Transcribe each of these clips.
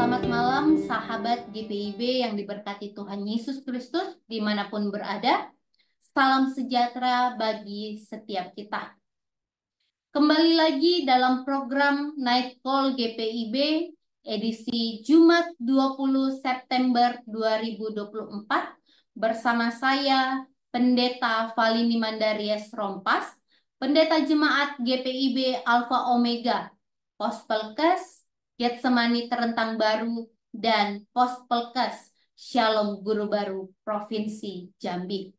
Selamat malam sahabat GPIB yang diberkati Tuhan Yesus Kristus dimanapun berada. Salam sejahtera bagi setiap kita. Kembali lagi dalam program Night Call GPIB edisi Jumat 20 September 2024 bersama saya Pendeta Valini Mandaries Rompas, Pendeta Jemaat GPIB Alpha Omega, Pospelkes Getsemani Terentang Baru, dan Pospelkes Shalom Guru Baru Provinsi Jambi.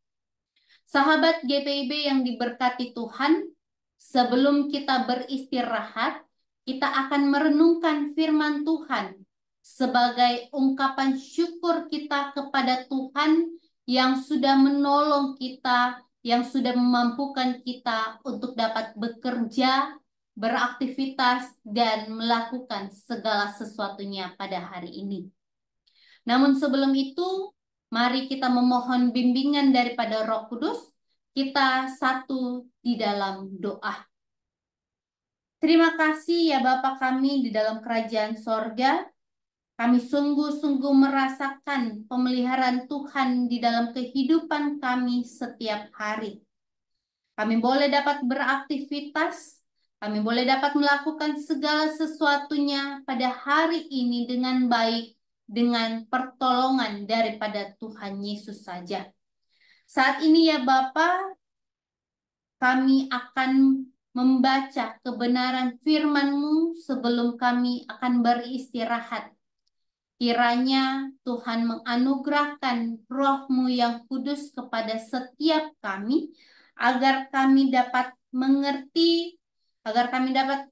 Sahabat GPIB yang diberkati Tuhan, sebelum kita beristirahat, kita akan merenungkan firman Tuhan sebagai ungkapan syukur kita kepada Tuhan yang sudah menolong kita, yang sudah memampukan kita untuk dapat bekerja, beraktivitas, dan melakukan segala sesuatunya pada hari ini. Namun sebelum itu, mari kita memohon bimbingan daripada Roh Kudus. Kita satu di dalam doa. Terima kasih ya Bapa kami di dalam kerajaan sorga. Kami sungguh-sungguh merasakan pemeliharaan Tuhan di dalam kehidupan kami setiap hari. Kami boleh dapat beraktivitas, kami boleh dapat melakukan segala sesuatunya pada hari ini dengan baik, dengan pertolongan daripada Tuhan Yesus saja. Saat ini ya Bapa, kami akan membaca kebenaran firman-Mu sebelum kami akan beristirahat. Kiranya Tuhan menganugerahkan Roh-Mu yang kudus kepada setiap kami, agar kami dapat mengerti, agar kami dapat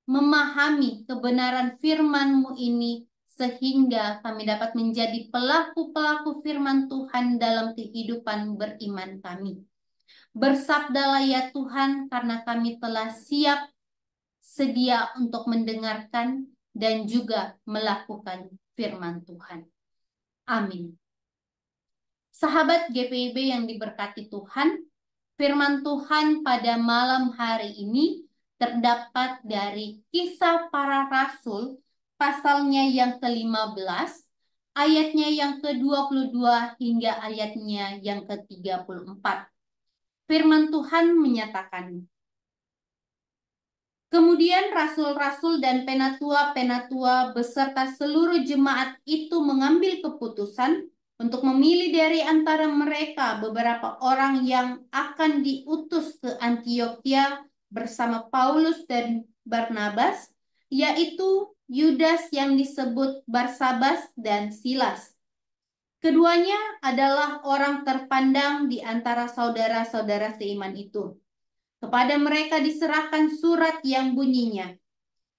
memahami kebenaran firman-Mu ini, sehingga kami dapat menjadi pelaku-pelaku firman Tuhan dalam kehidupan beriman kami. Bersabdalah ya Tuhan, karena kami telah siap sedia untuk mendengarkan dan juga melakukan firman Tuhan. Amin. Sahabat GPIB yang diberkati Tuhan, firman Tuhan pada malam hari ini terdapat dari Kisah Para Rasul, pasalnya yang ke-15, ayatnya yang ke-22 hingga ayatnya yang ke-34. Firman Tuhan menyatakan, kemudian rasul-rasul dan penatua-penatua beserta seluruh jemaat itu mengambil keputusan untuk memilih dari antara mereka beberapa orang yang akan diutus ke Antiokhia bersama Paulus dan Barnabas, yaitu Yudas yang disebut Barsabas dan Silas. Keduanya adalah orang terpandang di antara saudara-saudara seiman itu. Kepada mereka diserahkan surat yang bunyinya,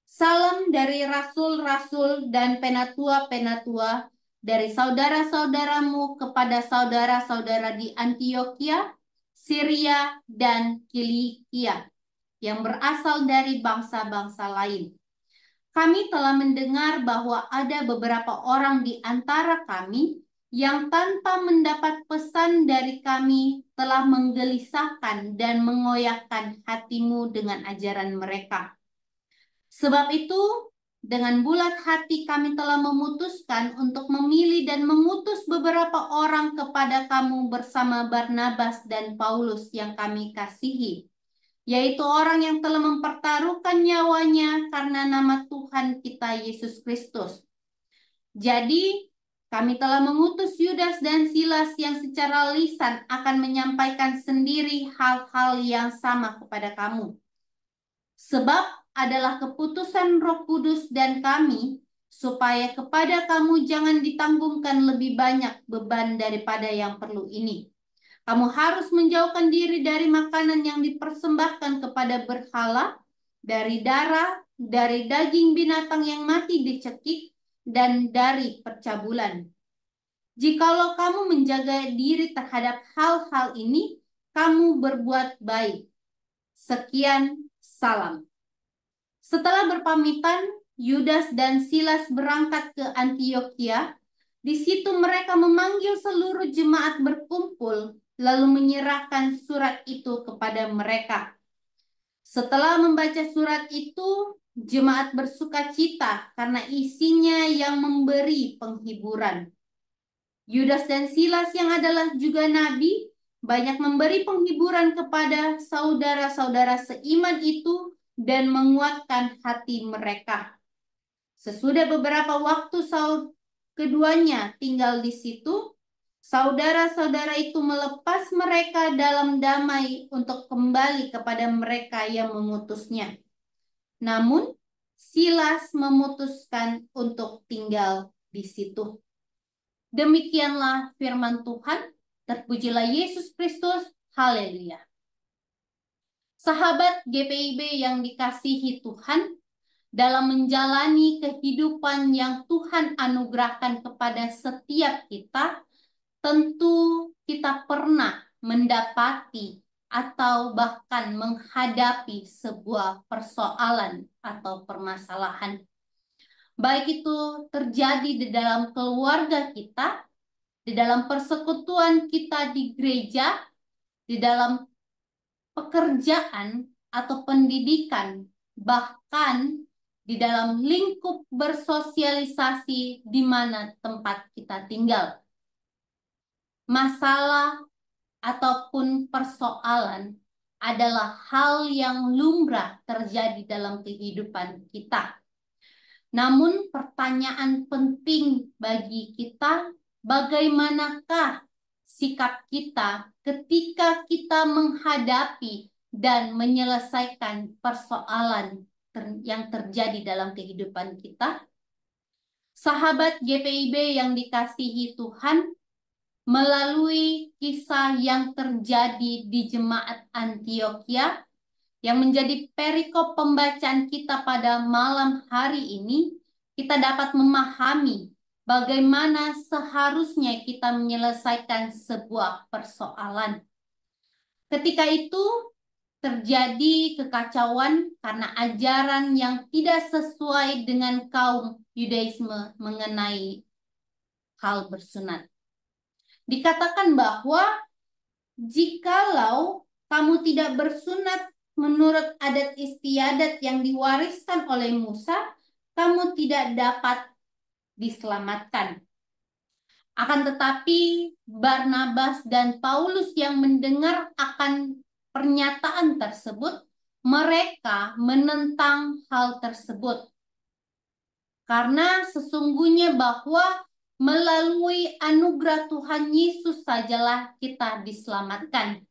salam dari rasul-rasul dan penatua-penatua dari saudara-saudaramu kepada saudara-saudara di Antiokhia, Syria, dan Kilikia yang berasal dari bangsa-bangsa lain. Kami telah mendengar bahwa ada beberapa orang di antara kami yang tanpa mendapat pesan dari kami telah menggelisahkan dan mengoyakkan hatimu dengan ajaran mereka. Sebab itu, dengan bulat hati kami telah memutuskan untuk memilih dan mengutus beberapa orang kepada kamu bersama Barnabas dan Paulus yang kami kasihi, yaitu orang yang telah mempertaruhkan nyawanya karena nama Tuhan kita Yesus Kristus. Jadi, kami telah mengutus Yudas dan Silas yang secara lisan akan menyampaikan sendiri hal-hal yang sama kepada kamu. Sebab adalah keputusan Roh Kudus dan kami, supaya kepada kamu jangan ditanggungkan lebih banyak beban daripada yang perlu ini. Kamu harus menjauhkan diri dari makanan yang dipersembahkan kepada berhala, dari darah, dari daging binatang yang mati dicekik, dan dari percabulan. Jikalau kamu menjaga diri terhadap hal-hal ini, kamu berbuat baik. Sekian, salam. Setelah berpamitan, Yudas dan Silas berangkat ke Antiokhia. Di situ mereka memanggil seluruh jemaat berkumpul, lalu menyerahkan surat itu kepada mereka. Setelah membaca surat itu, jemaat bersukacita karena isinya yang memberi penghiburan. Yudas dan Silas yang adalah juga nabi banyak memberi penghiburan kepada saudara-saudara seiman itu dan menguatkan hati mereka. Sesudah beberapa waktu keduanya tinggal di situ, saudara-saudara itu melepas mereka dalam damai untuk kembali kepada mereka yang mengutusnya. Namun, Silas memutuskan untuk tinggal di situ. Demikianlah firman Tuhan. Terpujilah Yesus Kristus. Haleluya. Sahabat GPIB yang dikasihi Tuhan, dalam menjalani kehidupan yang Tuhan anugerahkan kepada setiap kita, tentu kita pernah mendapati atau bahkan menghadapi sebuah persoalan atau permasalahan. Baik itu terjadi di dalam keluarga kita, di dalam persekutuan kita di gereja, di dalam pekerjaan atau pendidikan, bahkan di dalam lingkup bersosialisasi di mana tempat kita tinggal. Masalah ataupun persoalan adalah hal yang lumrah terjadi dalam kehidupan kita. Namun pertanyaan penting bagi kita, bagaimanakah sikap kita ketika kita menghadapi dan menyelesaikan persoalan yang terjadi dalam kehidupan kita? Sahabat GPIB yang dikasihi Tuhan, melalui kisah yang terjadi di jemaat Antioquia, yang menjadi perikop pembacaan kita pada malam hari ini, kita dapat memahami bagaimana seharusnya kita menyelesaikan sebuah persoalan. Ketika itu terjadi kekacauan karena ajaran yang tidak sesuai dengan kaum Yudaisme mengenai hal bersunat. Dikatakan bahwa jikalau kamu tidak bersunat menurut adat istiadat yang diwariskan oleh Musa, kamu tidak dapat diselamatkan. Akan tetapi Barnabas dan Paulus yang mendengar akan pernyataan tersebut, mereka menentang hal tersebut. Karena sesungguhnya bahwa melalui anugerah Tuhan Yesus sajalah kita diselamatkan.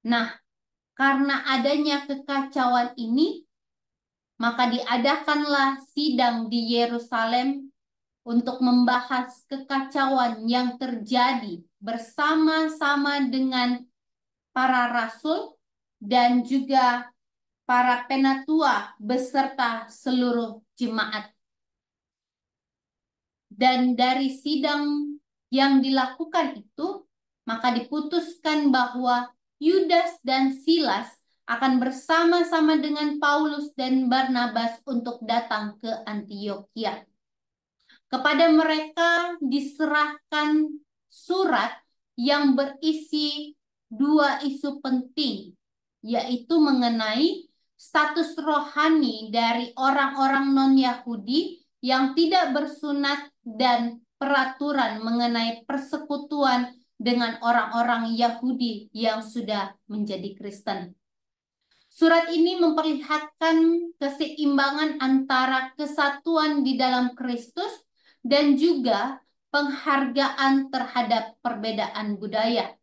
Nah, karena adanya kekacauan ini, maka diadakanlah sidang di Yerusalem untuk membahas kekacauan yang terjadi bersama-sama dengan para rasul dan juga para penatua beserta seluruh jemaat. Dan dari sidang yang dilakukan itu, maka diputuskan bahwa Yudas dan Silas akan bersama-sama dengan Paulus dan Barnabas untuk datang ke Antioquia. Kepada mereka diserahkan surat yang berisi dua isu penting, yaitu mengenai status rohani dari orang-orang non-Yahudi yang tidak bersunat dan peraturan mengenai persekutuan dengan orang-orang Yahudi yang sudah menjadi Kristen. Surat ini memperlihatkan keseimbangan antara kesatuan di dalam Kristus dan juga penghargaan terhadap perbedaan budaya.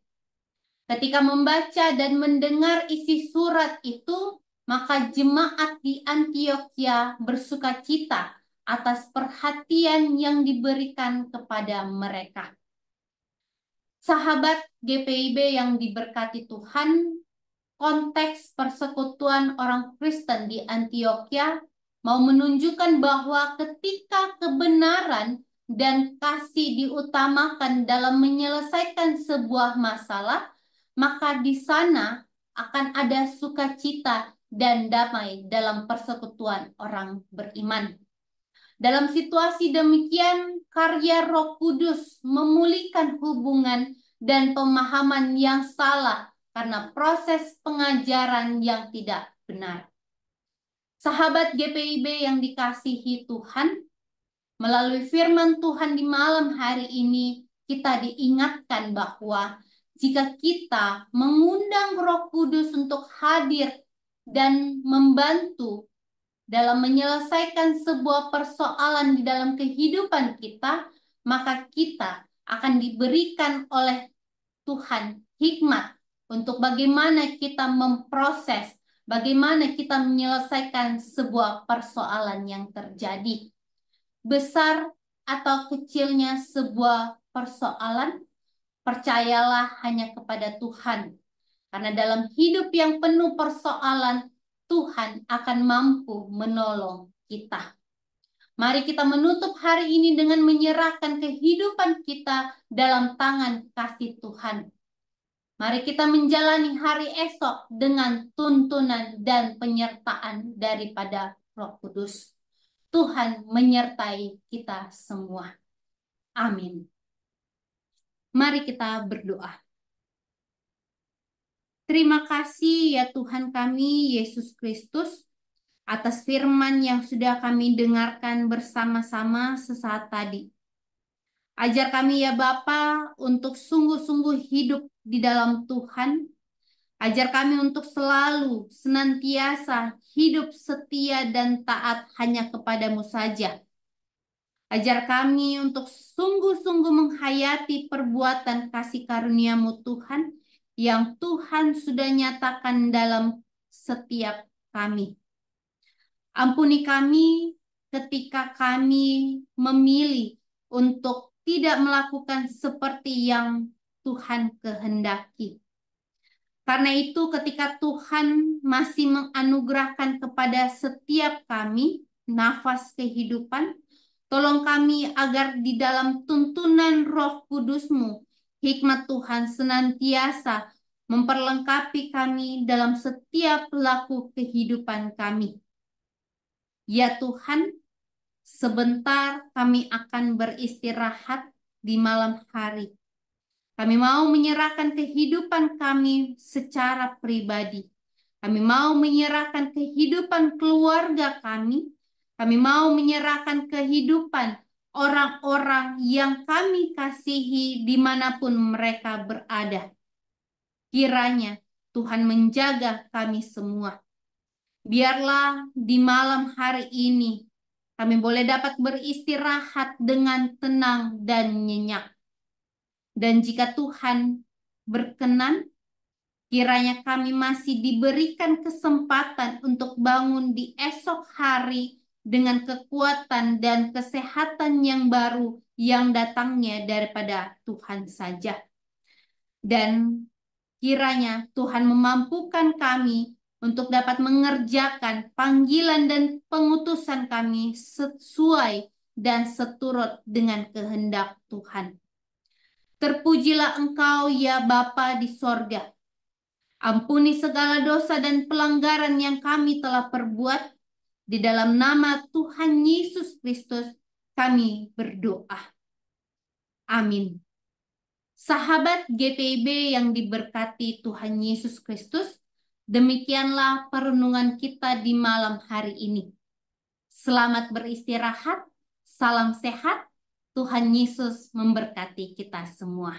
Ketika membaca dan mendengar isi surat itu, maka jemaat di Antioquia bersukacita atas perhatian yang diberikan kepada mereka. Sahabat GPIB yang diberkati Tuhan, konteks persekutuan orang Kristen di Antioquia mau menunjukkan bahwa ketika kebenaran dan kasih diutamakan dalam menyelesaikan sebuah masalah, maka di sana akan ada sukacita dan damai dalam persekutuan orang beriman. Dalam situasi demikian, karya Roh Kudus memulihkan hubungan dan pemahaman yang salah karena proses pengajaran yang tidak benar. Sahabat GPIB yang dikasihi Tuhan, melalui firman Tuhan di malam hari ini, kita diingatkan bahwa jika kita mengundang Roh Kudus untuk hadir dan membantu dalam menyelesaikan sebuah persoalan di dalam kehidupan kita, maka kita akan diberikan oleh Tuhan hikmat untuk bagaimana kita memproses, bagaimana kita menyelesaikan sebuah persoalan yang terjadi. Besar atau kecilnya sebuah persoalan, percayalah hanya kepada Tuhan. Karena dalam hidup yang penuh persoalan, Tuhan akan mampu menolong kita. Mari kita menutup hari ini dengan menyerahkan kehidupan kita dalam tangan kasih Tuhan. Mari kita menjalani hari esok dengan tuntunan dan penyertaan daripada Roh Kudus. Tuhan menyertai kita semua. Amin. Mari kita berdoa. Terima kasih ya Tuhan kami, Yesus Kristus, atas firman yang sudah kami dengarkan bersama-sama sesaat tadi. Ajar kami ya Bapa untuk sungguh-sungguh hidup di dalam Tuhan. Ajar kami untuk selalu, senantiasa hidup setia dan taat hanya kepadamu saja. Ajar kami untuk sungguh-sungguh menghayati perbuatan kasih karunia-Mu Tuhan, yang Tuhan sudah nyatakan dalam setiap kami. Ampuni kami ketika kami memilih untuk tidak melakukan seperti yang Tuhan kehendaki. Karena itu ketika Tuhan masih menganugerahkan kepada setiap kami nafas kehidupan, tolong kami agar di dalam tuntunan Roh Kudus-Mu, hikmat Tuhan senantiasa memperlengkapi kami dalam setiap laku kehidupan kami. Ya Tuhan, sebentar kami akan beristirahat di malam hari. Kami mau menyerahkan kehidupan kami secara pribadi. Kami mau menyerahkan kehidupan keluarga kami. Kami mau menyerahkan kehidupan orang-orang yang kami kasihi dimanapun mereka berada. Kiranya Tuhan menjaga kami semua. Biarlah di malam hari ini kami boleh dapat beristirahat dengan tenang dan nyenyak. Dan jika Tuhan berkenan, kiranya kami masih diberikan kesempatan untuk bangun di esok hari dengan kekuatan dan kesehatan yang baru yang datangnya daripada Tuhan saja. Dan kiranya Tuhan memampukan kami untuk dapat mengerjakan panggilan dan pengutusan kami sesuai dan seturut dengan kehendak Tuhan. Terpujilah Engkau ya Bapa di sorga. Ampuni segala dosa dan pelanggaran yang kami telah perbuat. Di dalam nama Tuhan Yesus Kristus kami berdoa. Amin. Sahabat GPIB yang diberkati Tuhan Yesus Kristus, demikianlah perenungan kita di malam hari ini. Selamat beristirahat, salam sehat, Tuhan Yesus memberkati kita semua.